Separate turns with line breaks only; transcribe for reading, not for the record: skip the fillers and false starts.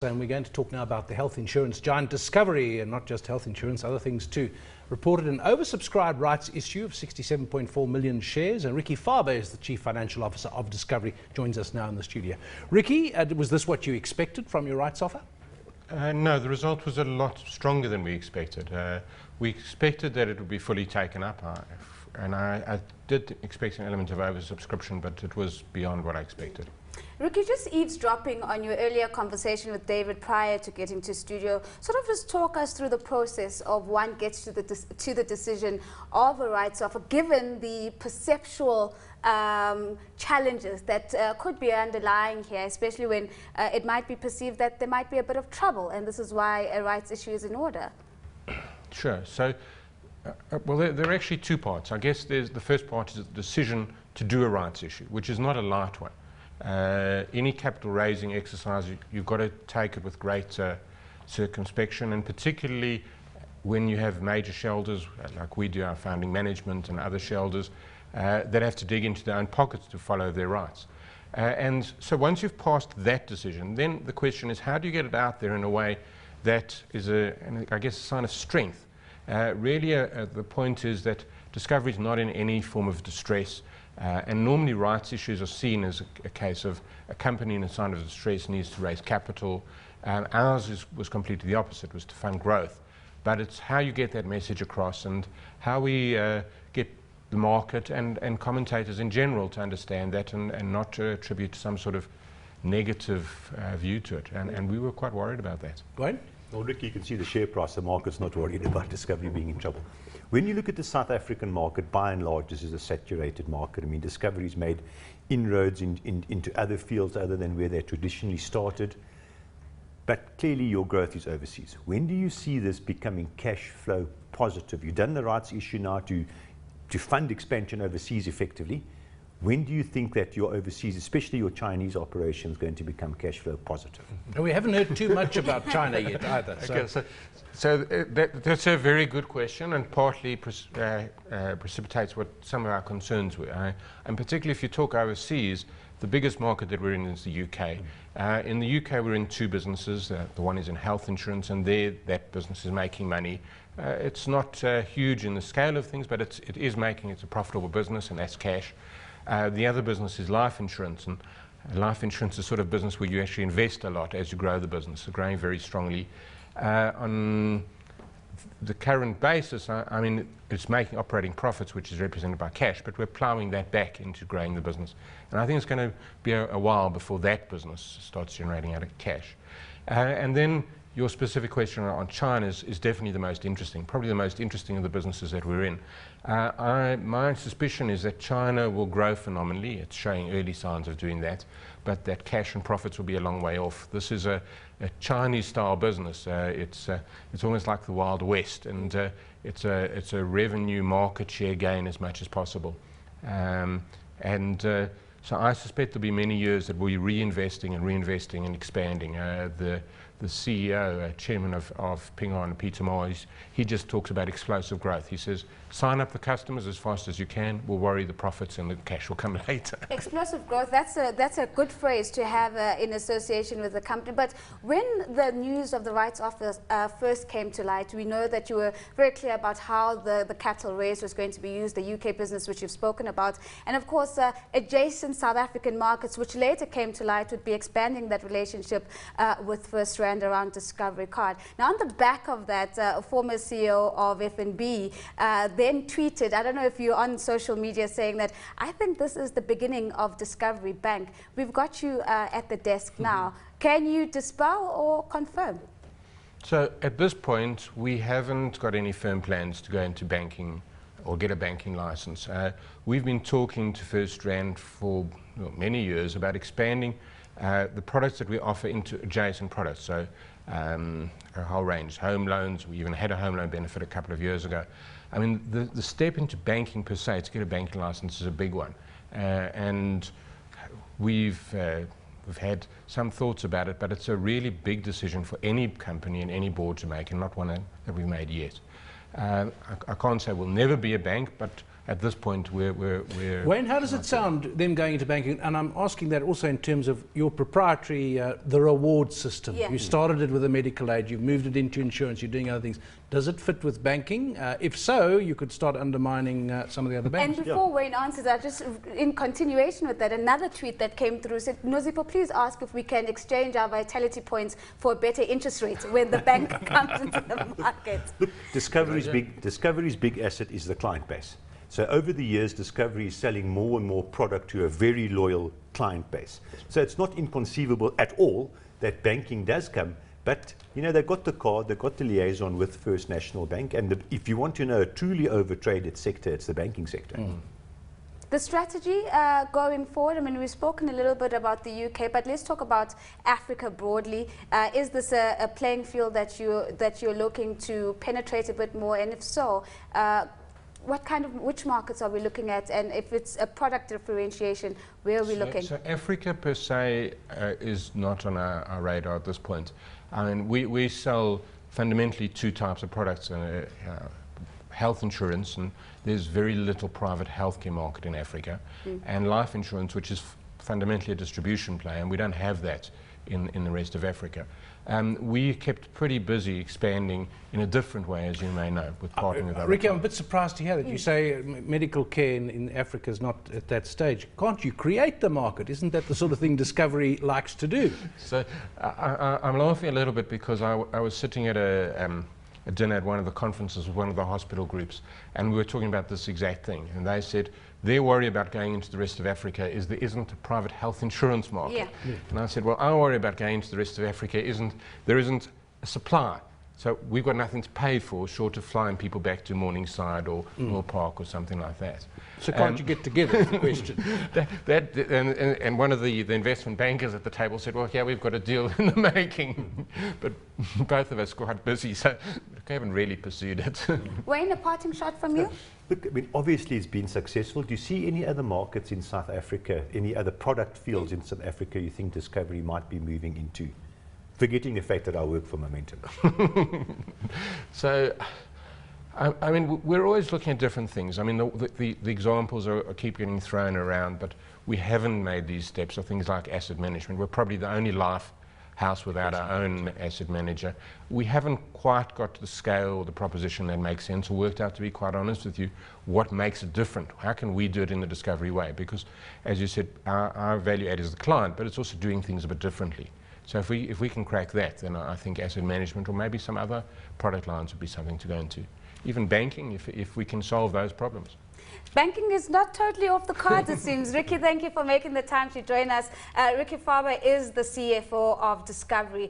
And we're going to talk now about the health insurance giant Discovery, and not just health insurance, other things too. Reported an oversubscribed rights issue of 67.4 million shares, and Ricky Faber is the Chief Financial Officer of Discovery, joins us now in the studio. Ricky, was this what you expected from your rights offer?
No, the result was a lot stronger than we expected. We expected that it would be fully taken up, and I did expect an element of oversubscription, but it was beyond what I expected.
Ricky, just eavesdropping on your earlier conversation with David prior to getting to studio, sort of just talk us through the process of one gets to the decision of a rights offer, given the perceptual challenges that could be underlying here, especially when it might be perceived that there might be a bit of trouble, and this is why a rights issue is in order.
Sure. So, well, there are actually two parts. I guess the first part is the decision to do a rights issue, which is not a light one. Any capital raising exercise, you've got to take it with great circumspection, and particularly when you have major shareholders like we do, our founding management and other shareholders that have to dig into their own pockets to follow their rights. And so once you've passed that decision, then the question is, how do you get it out there in a way that is I guess, a sign of strength? Really, the point is that Discovery is not in any form of distress. And normally rights issues are seen as a case of a company in a sign of distress needs to raise capital. Ours was completely the opposite, was to fund growth. But it's how you get that message across and how we get the market and commentators in general to understand that and not to attribute some sort of negative view to it. And we were quite worried about that.
Gwen?
Well, Ricky, you can see the share price. The market's not worried about Discovery being in trouble. When you look at the South African market, by and large, this is a saturated market. I mean, Discovery's made inroads into other fields other than where they traditionally started. But clearly, your growth is overseas. When do you see this becoming cash flow positive? You've done the rights issue now to fund expansion overseas effectively. When do you think that your overseas, especially your Chinese operation, is going to become cash flow positive?
No, we haven't heard too much about China yet either.
So that's a very good question, and partly precipitates what some of our concerns were. And particularly if you talk overseas, the biggest market that we're in is the UK. In the UK, we're in two businesses. The one is in health insurance, and that business is making money. It's not huge in the scale of things, but it's a profitable business, and that's cash. The other business is life insurance, and life insurance is a sort of business where you actually invest a lot as you grow the business, so growing very strongly. On the current basis, I mean, it's making operating profits, which is represented by cash, but we're ploughing that back into growing the business. And I think it's going to be a while before that business starts generating out of cash. And then your specific question on China is definitely the most interesting, probably the most interesting of the businesses that we're in. My suspicion is that China will grow phenomenally. It's showing early signs of doing that, but that cash and profits will be a long way off. This is a Chinese-style business. It's almost like the Wild West, and it's a revenue market share gain as much as possible. So I suspect there'll be many years that we'll be reinvesting and expanding. The CEO, chairman of Ping An, Peter Ma, he just talks about explosive growth. He says, sign up the customers as fast as you can. We'll worry the profits and the cash will come later.
Explosive growth, that's a good phrase to have in association with the company. But when the news of the rights offer first came to light, we know that you were very clear about how the capital raise was going to be used, the UK business, which you've spoken about, and of course adjacent South African markets, which later came to light, would be expanding that relationship with FirstRand around Discovery Card. Now, on the back of that, former CEO of FNB then tweeted, I don't know if you're on social media, saying that, I think this is the beginning of Discovery Bank. We've got you at the desk now. Can you dispel or confirm?
So at this point, we haven't got any firm plans to go into banking or get a banking license. We've been talking to FirstRand for many years about expanding the products that we offer into adjacent products. So a whole range, home loans. We even had a home loan benefit a couple of years ago. I mean, the step into banking per se, to get a banking license, is a big one. And we've had some thoughts about it, but it's a really big decision for any company and any board to make, and not one that we've made yet. I can't say we'll never be a bank, but at this point, we're
Wayne, how does it sound, them going into banking? And I'm asking that also in terms of your proprietary, the reward system.
Yeah.
You started it with a medical aid, you've moved it into insurance, you're doing other things. Does it fit with banking? If so, you could start undermining some of the other banks.
And before Wayne answers that, just in continuation with that, another tweet that came through said, Nozipo, please ask if we can exchange our Vitality points for a better interest rate when the bank comes into the market.
Look, Discovery's big asset is the client base. So over the years, Discovery is selling more and more product to a very loyal client base. So it's not inconceivable at all that banking does come. But, you know, they've got the card, they've got the liaison with First National Bank, and if you want to know a truly overtraded sector, it's the banking sector.
The strategy going forward, I mean, we've spoken a little bit about the UK, but let's talk about Africa broadly. Is this a playing field that you're looking to penetrate a bit more? And if so, which markets are we looking at? And if it's a product differentiation, where are we looking?
So Africa per se is not on our radar at this point. I mean, we sell fundamentally two types of products, health insurance, and there's very little private healthcare market in Africa, and life insurance, which is fundamentally a distribution play, and we don't have that in the rest of Africa. We kept pretty busy expanding in a different way, as you may know, with partnering with other
Ricky, I'm a
clients.
bit surprised to hear that. You say medical care in Africa is not at that stage. Can't you create the market? Isn't that the sort of thing Discovery likes to do?
So I'm laughing a little bit because I was sitting at a dinner at one of the conferences with one of the hospital groups, and we were talking about this exact thing. And they said their worry about going into the rest of Africa is there isn't a private health insurance market.
Yeah.
And I said, well, our worry about going into the rest of Africa there isn't a supply. So we've got nothing to pay for short of flying people back to Morningside or Mill Park or something like that.
So can't you get together, is the question?
And one of the investment bankers at the table said, well, yeah, we've got a deal in the making. But both of us quite busy, so we haven't really pursued it.
Wayne, a parting shot from you?
Look, I mean, obviously it's been successful. Do you see any other markets in South Africa, any other product fields in South Africa you think Discovery might be moving into? Forgetting the fact that I work for Momentum.
So, I mean, we're always looking at different things. I mean, the examples keep getting thrown around, but we haven't made these steps of things like asset management. We're probably the only life house without our own asset manager. We haven't quite got to the scale or the proposition that makes sense, or worked out, to be quite honest with you, what makes it different. How can we do it in the Discovery way? Because, as you said, our value add is the client, but it's also doing things a bit differently. So if we can crack that, then I think asset management or maybe some other product lines would be something to go into. Even banking, if we can solve those problems.
Banking is not totally off the cards, it seems. Ricky, thank you for making the time to join us. Ricky Faber is the CFO of Discovery.